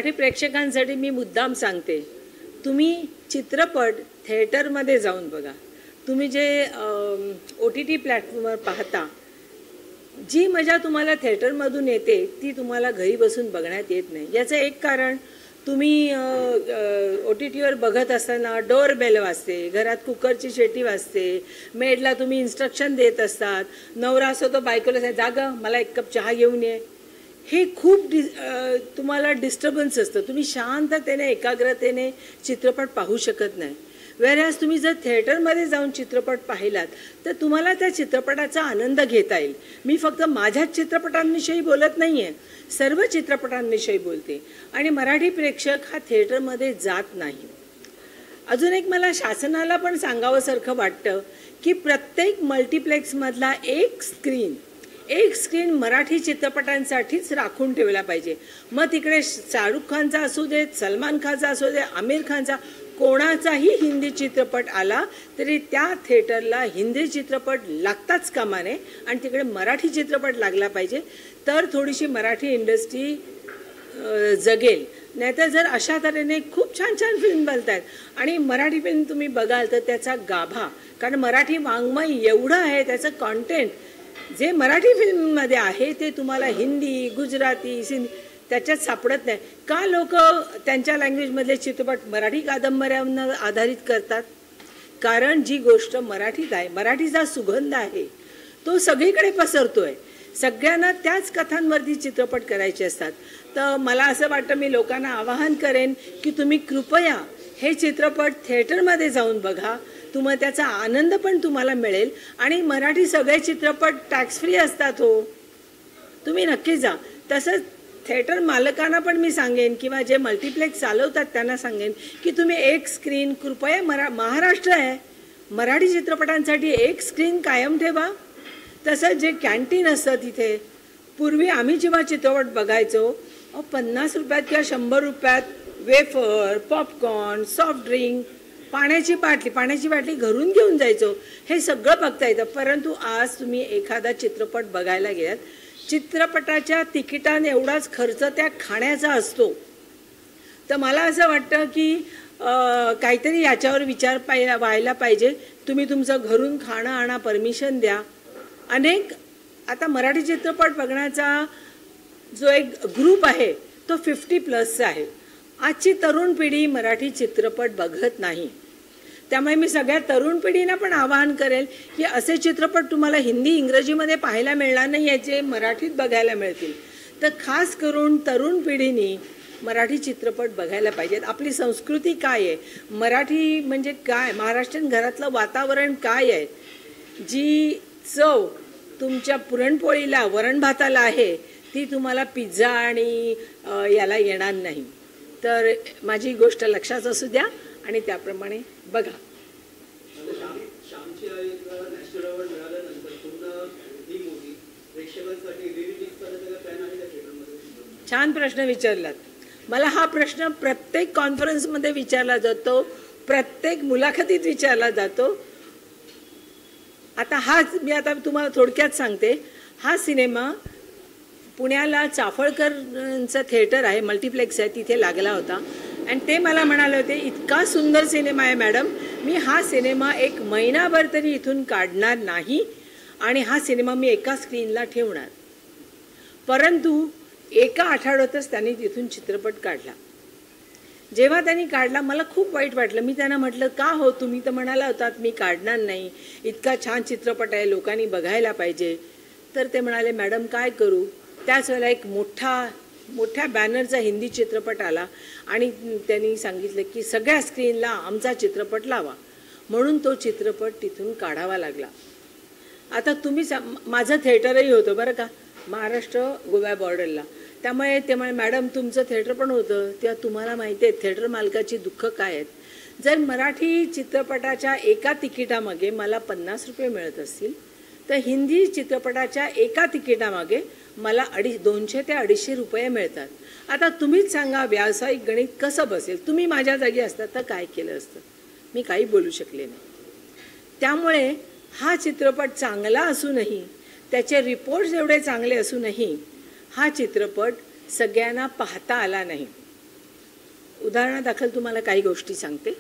मराठी प्रेक्षकांसाठी मी मुद्दाम सांगते, तुम्ही चित्रपट थिएटरमध्ये जाऊन बघा. तुम्ही जे OTT प्लॅटफॉर्मवर पाहता, जी मजा तुम्हाला थिएटरमधून येते ती तुम्हाला घरी बसून बघण्यात येत नाही. याचं एक कारण, तुम्ही OTTवर बघत असताना डोअरबेल वाजते, घरात कुकरची शेटी वाजते, मेडला तुम्ही इन्स्ट्रक्शन देत असतात, नवरा असतो तो बायकोला सांग जागं मला एक कप चहा घेऊन ये. हे खूप तुम्हाला डिस्टर्बन्स असतं. तुम्ही शांततेने एकाग्रतेने चित्रपट पाहू शकत नाही. व्हेअरएज तुम्ही जर थिएटरमध्ये जाऊन चित्रपट पाहिलात तर तुम्हाला त्या चित्रपटाचा आनंद घेता येईल. मी फक्त माझ्याच चित्रपटांविषयी बोलत नाही आहे, सर्व चित्रपटांविषयी बोलते. आणि मराठी प्रेक्षक हा थिएटरमध्ये जात नाही. अजून एक मला शासनाला पण सांगावंसारखं वाटतं की प्रत्येक मल्टिप्लेक्समधला एक स्क्रीन मराठी चित्रपटांसाठीच राखून ठेवला पाहिजे. मग तिकडे शाहरुख खानचा असू देत, सलमान खानचा असू दे, आमिर खानचा, कोणाचाही हिंदी चित्रपट आला तरी त्या थिएटरला हिंदी चित्रपट लागताच कामा नये आणि तिकडे मराठी चित्रपट लागला पाहिजे. तर थोडीशी मराठी इंडस्ट्री जगेल. नाहीतर जर अशा तऱ्हेने खूप छान छान फिल्म बनत आहेत आणि मराठी फिल्म तुम्ही बघाल तर त्याचा गाभा, कारण मराठी वाङ्मय एवढं आहे, त्याचं कॉन्टेंट जे मराठी फिल्ममध्ये आहे ते तुम्हाला हिंदी, गुजराती, सिंधी त्याच्यात सापडत नाही. का लोक त्यांच्या लँग्वेजमधले चित्रपट मराठी कादंबऱ्यांवर आधारित करतात? कारण जी गोष्ट मराठीत आहे, मराठीचा सुगंध आहे, तो सगळीकडे पसरतोय. सगळ्यांना त्याच कथांवरती चित्रपट करायचे असतात. तर मला असं वाटतं, मी लोकांना आवाहन करेन की तुम्ही कृपया हे चित्रपट थिएटरमध्ये जाऊन बघा. तुम्हाला त्याचा आनंद पण तुम्हाला मिळेल. आणि मराठी सगळे चित्रपट टॅक्स फ्री असतात हो, तुम्ही नक्की जा. तसंच थिएटर मालकांना पण मी सांगेन किंवा जे मल्टिप्लेक्स चालवतात त्यांना सांगेन की तुम्ही एक स्क्रीन कृपया महाराष्ट्र आहे, मराठी चित्रपटांसाठी एक स्क्रीन कायम ठेवा. तसंच जे कॅन्टीन असतं तिथे, पूर्वी आम्ही जेव्हा चित्रपट बघायचो 50 रुपयात किंवा 100 रुपयात वेफर, पॉपकॉर्न, सॉफ्ट ड्रिंक, पाण्याची बाटली घरून घेऊन जायचो. हे सगळं बघता येतं. परंतु आज तुम्ही एखादा चित्रपट बघायला गेलात, चित्रपटाच्या तिकिटाने एवढाच खर्च त्या खाण्याचा असतो. तर मला असं वाटतं की काहीतरी याच्यावर विचार व्हायला पाहिजे. तुम्ही तुमचं घरून खाणं आणा, परमिशन द्या. अनेक आता मराठी चित्रपट बघण्याचा जो एक ग्रुप आहे तो 50+ आहे. आजची तरुण पिढी मराठी चित्रपट बघत नाही. त्यामुळे मी सगळ्या तरुण पिढींना पण आवाहन करेल की असे चित्रपट तुम्हाला हिंदी, इंग्रजीमध्ये पाहायला मिळणार नाही, याचे मराठीत बघायला मिळतील. तर खास करून तरुण पिढीने मराठी चित्रपट बघायला पाहिजेत. आपली संस्कृती काय आहे, मराठी म्हणजे काय, महाराष्ट्रीयन घरातलं वातावरण काय आहे, जी चव तुमच्या पुरणपोळीला, वरण भाताला आहे ती तुम्हाला पिझ्झा आणि याला येणार नाही. तर माझी गोष्ट लक्षात असू द्या आणि त्याप्रमाणे बघा. छान प्रश्न विचारलात. मला हा प्रश्न प्रत्येक कॉन्फरन्समध्ये विचारला जातो, प्रत्येक मुलाखतीत विचारला जातो. मी आता तुम्हाला थोडक्यात सांगते. हा सिनेमा पुण्याला चाफळकरांचं थिएटर आहे, मल्टिप्लेक्स आहे, तिथे लागला होता. आणि ते मला म्हणाले होते, इतका सुंदर सिनेमा आहे मॅडम, मी हा सिनेमा 1 महिनाभर तरी इथून काढणार नाही आणि हा सिनेमा मी एका स्क्रीनला ठेवणार. परंतु एका आठवड्यातच त्यांनी तिथून चित्रपट काढला. जेव्हा त्यांनी काढला मला खूप वाईट वाटलं. मी त्यांना म्हटलं, का हो, तुम्ही तर म्हणाला होतात मी काढणार नाही, इतका छान चित्रपट आहे, लोकांनी बघायला पाहिजे. तर ते म्हणाले, मॅडम काय करू. त्याच वेळेला एक मोठ्या बॅनरचा हिंदी चित्रपट आला आणि त्यांनी सांगितलं की सगळ्या स्क्रीनला आमचा चित्रपट लावा. म्हणून तो चित्रपट तिथून काढावा लागला. आता तुम्ही माझं थिएटरही होतं बरं का, महाराष्ट्र गोवा बॉर्डरला. त्यामुळे ते म्हणे, मॅडम तुमचं थिएटर पण होतं, तेव्हा तुम्हाला माहिती आहे थिएटर मालकाची दुःख काय आहेत. जर मराठी चित्रपटाच्या एका तिकिटामागे मला 50 रुपये मिळत असतील तर हिंदी चित्रपटाच्या एका तिकिटामागे मला 200 ते 250 रुपये मिळतात. आता तुम्हीच सांगा व्यावसायिक गणित कसं बसेल. तुम्ही माझ्या जागी असतात तर काय केलं असतं, मी काही बोलू शकले नाही. त्यामुळे हा चित्रपट चांगला असूनही, त्याचे रिपोर्ट्स एवढे चांगले असूनही हा चित्रपट सगळ्यांना पाहता आला नाही. उदाहरणादाखल तुम्हाला काही गोष्टी सांगते.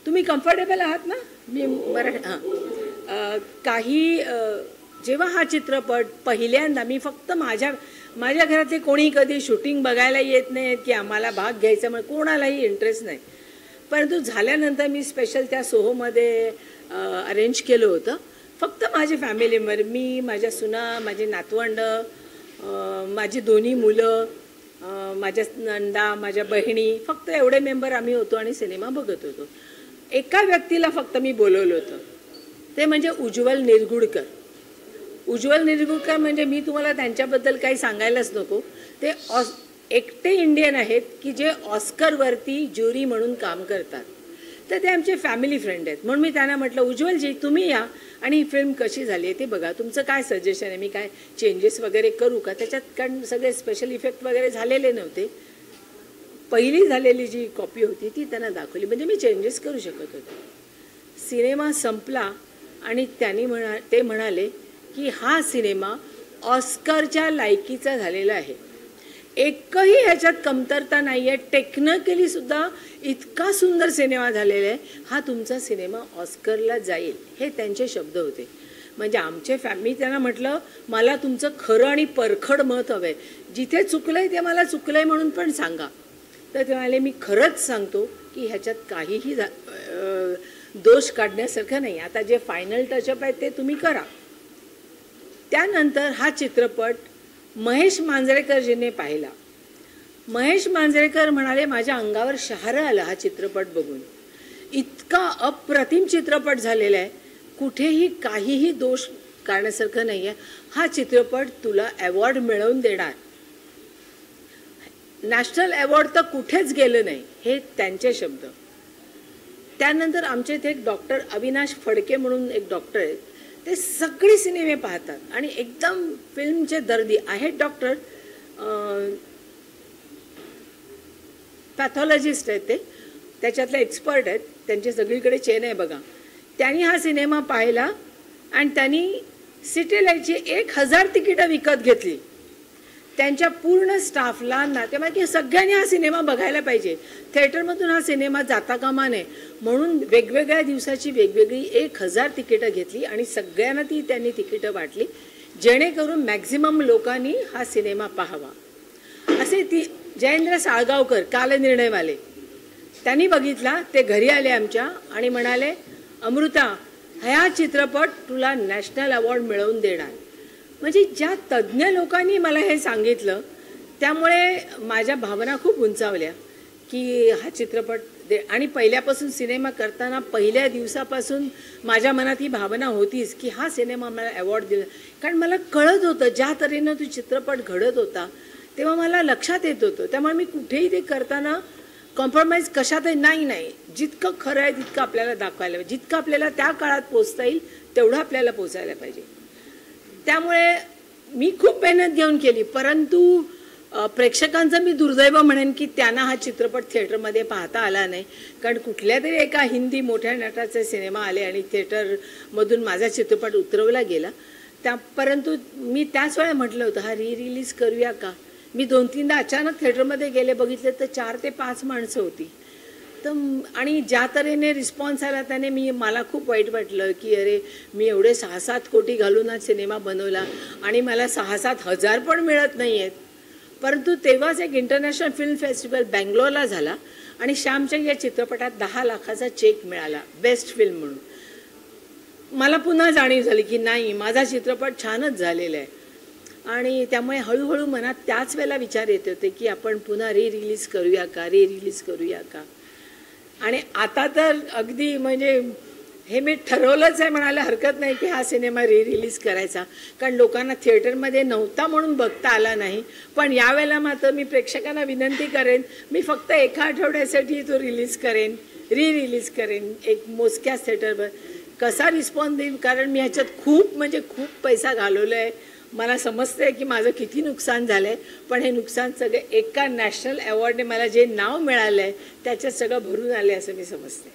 तुम्ही कम्फर्टेबल आहात ना? मी काही जेव्हा हा चित्रपट पहिल्यांदा मी फक्त माझ्या घरातले कोणी कधी शूटिंग बघायला येत नाहीत की आम्हाला भाग घ्यायचा म्हणजे कोणालाही इंटरेस्ट नाही. परंतु झाल्यानंतर मी स्पेशल त्या सोहोमध्ये अरेंज केलं होतं. फक्त माझे फॅमिली मेंबर, मी, माझ्या सुना, माझे नातवंड, माझी दोन्ही मुलं, माझ्या नंदा, माझ्या बहिणी, फक्त एवढे मेंबर आम्ही होतो आणि सिनेमा बघत होतो. एका व्यक्तीला फक्त मी बोलवलं होतं, ते म्हणजे उज्ज्वल निरगुडकर. उज्ज्वल निरगुडकर म्हणजे मी तुम्हाला त्यांच्याबद्दल काही सांगायलाच नको. ते एकटे इंडियन आहेत की जे ऑस्करवरती ज्युरी म्हणून काम करतात. तर ते आमचे फॅमिली फ्रेंड आहेत. म्हणून मी त्यांना म्हटलं, उज्ज्वलजी तुम्ही या आणि ही फिल्म कशी झाली आहे ते बघा, तुमचं काय सजेशन आहे, मी काय चेंजेस वगैरे करू का त्याच्यात, कारण सगळे स्पेशल इफेक्ट वगैरे झालेले नव्हते. पहिली झालेली जी कॉपी होती ती त्यांना दाखवली, म्हणजे मी चेंजेस करू शकत होते. सिनेमा संपला आणि ते म्हणाले की हा सिनेमा ऑस्करच्या लायकीचा झालेला आहे. एकही ह्याच्यात कमतरता नाही आहे. टेक्निकली सुद्धा इतका सुंदर सिनेमा झालेला आहे. हा तुमचा सिनेमा ऑस्करला जाईल, हे त्यांचे शब्द होते. म्हणजे मी त्यांना म्हटलं, मला तुमचं खरं आणि परखड मत हवं आहे. जिथे चुकलं आहे ते मला चुकलं आहे म्हणून पण सांगा. तर ते म्हणाले, मी खरंच सांगतो की ह्याच्यात काहीही दोष काढण्यासारखं नाही. आता जे फायनल टचअप आहे ते तुम्ही करा. त्यानंतर हा चित्रपट महेश मांजरेकरजीने पाहिला. महेश मांजरेकर म्हणाले, माझ्या अंगावर शहारं आलं हा चित्रपट बघून. इतका अप्रतिम चित्रपट झालेला आहे, कुठेही काहीही दोष काढण्यासारखं नाही आहे. हा चित्रपट तुला अवॉर्ड मिळवून देणार. नॅशनल अवॉर्ड तर कुठेच गेलं नाही, हे त्यांचे शब्द. त्यानंतर आमच्या इथे एक डॉक्टर अविनाश फडके म्हणून एक डॉक्टर आहेत. ते सगळे सिनेमे पाहतात आणि एकदम फिल्मचे दर्दी आहेत. डॉक्टर पॅथॉलॉजिस्ट आहेत, ते त्याच्यातले एक्सपर्ट आहेत. त्यांचे सगळीकडे चेन आहे बघा. त्यांनी हा सिनेमा पाहिला आणि त्यांनी सिटीलाईटची 1000 तिकीटं विकत घेतली. त्यांच्या पूर्ण स्टाफला, नातेवाईक सगळ्यांनी हा सिनेमा बघायला पाहिजे, थिएटरमधून हा सिनेमा जाता कामा नये म्हणून वेगवेगळ्या दिवसाची वेगवेगळी 1000 तिकीटं घेतली आणि सगळ्यांना त्यांनी तिकीटं वाटली, जेणेकरून मॅक्झिमम लोकांनी हा सिनेमा पाहावा. असे जयेंद्र साळगावकर कालनिर्णयवाले, त्यांनी बघितला. ते घरी आले आमच्या आणि म्हणाले, अमृता, हा चित्रपट तुला नॅशनल अवॉर्ड मिळवून देणार. म्हणजे ज्या तज्ज्ञ लोकांनी मला हे सांगितलं, त्यामुळे माझ्या भावना खूप उंचावल्या की हा चित्रपट आणि पहिल्यापासून सिनेमा करताना पहिल्या दिवसापासून माझ्या मनात ही भावना होतीच की हा सिनेमा मला अवॉर्ड दिला. कारण मला कळत होतं ज्या तऱ्हेनं तो चित्रपट घडत होता तेव्हा मला लक्षात येत होतं. त्यामुळे मी कुठेही ते करताना कॉम्प्रोमाइज कशातही नाही, जितकं खरं आहे तितकं आपल्याला दाखवायला पाहिजे, जितकं आपल्याला त्या काळात पोचता येईल तेवढं आपल्याला पोचायला पाहिजे. त्यामुळे मी खूप मेहनत घेऊन केली. परंतु प्रेक्षकांचं मी दुर्दैव म्हणेन की त्यांना हा चित्रपट थिएटरमध्ये पाहता आला नाही. कारण कुठल्या तरी एका हिंदी मोठ्या नटाचे सिनेमा आले आणि थिएटरमधून माझा चित्रपट उतरवला गेला. परंतु मी त्याच वेळा म्हटलं होतं, हा रिलीज करूया का. मी 2-3दा अचानक थिएटरमध्ये गेले, बघितले तर 4 ते 5 माणसं होती. तर आणि ज्या तऱ्हेने रिस्पॉन्स आला त्याने मला खूप वाईट वाटलं की अरे, मी एवढे 6-7 कोटी घालून हा सिनेमा बनवला आणि मला 6-7 हजार पण मिळत नाही आहेत. परंतु तेव्हाच एक इंटरनॅशनल फिल्म फेस्टिवल बँगलोरला झाला आणि श्यामच्या या चित्रपटात 10 लाखाचा चेक मिळाला बेस्ट फिल्म म्हणून. मला पुन्हा जाणीव झाली की नाही, माझा चित्रपट छानच झालेला आहे. आणि त्यामुळे हळूहळू मनात त्याच वेळेला विचार येत होते की आपण पुन्हा रिलीज करूया का. आणि आता तर अगदी म्हणजे हे मी ठरवलंच आहे म्हणायला हरकत नाही की हा सिनेमा रिलीज करायचा. कारण लोकांना थिएटरमध्ये नव्हता म्हणून बघता आला नाही. पण यावेळेला मात्र मी प्रेक्षकांना विनंती करेन, मी फक्त एका आठवड्यासाठी तो रिलीज करेन एक मोजक्याच थिएटरवर. कसा रिस्पॉन्स देईल, कारण मी ह्याच्यात खूप पैसा घालवला आहे. मला समजते की माझं किती नुकसान झालं आहे, पण हे नुकसान सगळं एका नॅशनल अवॉर्डने मला जे नाव मिळालं आहे त्याच्यात सगळं भरून आलं आहे असं मी समजते.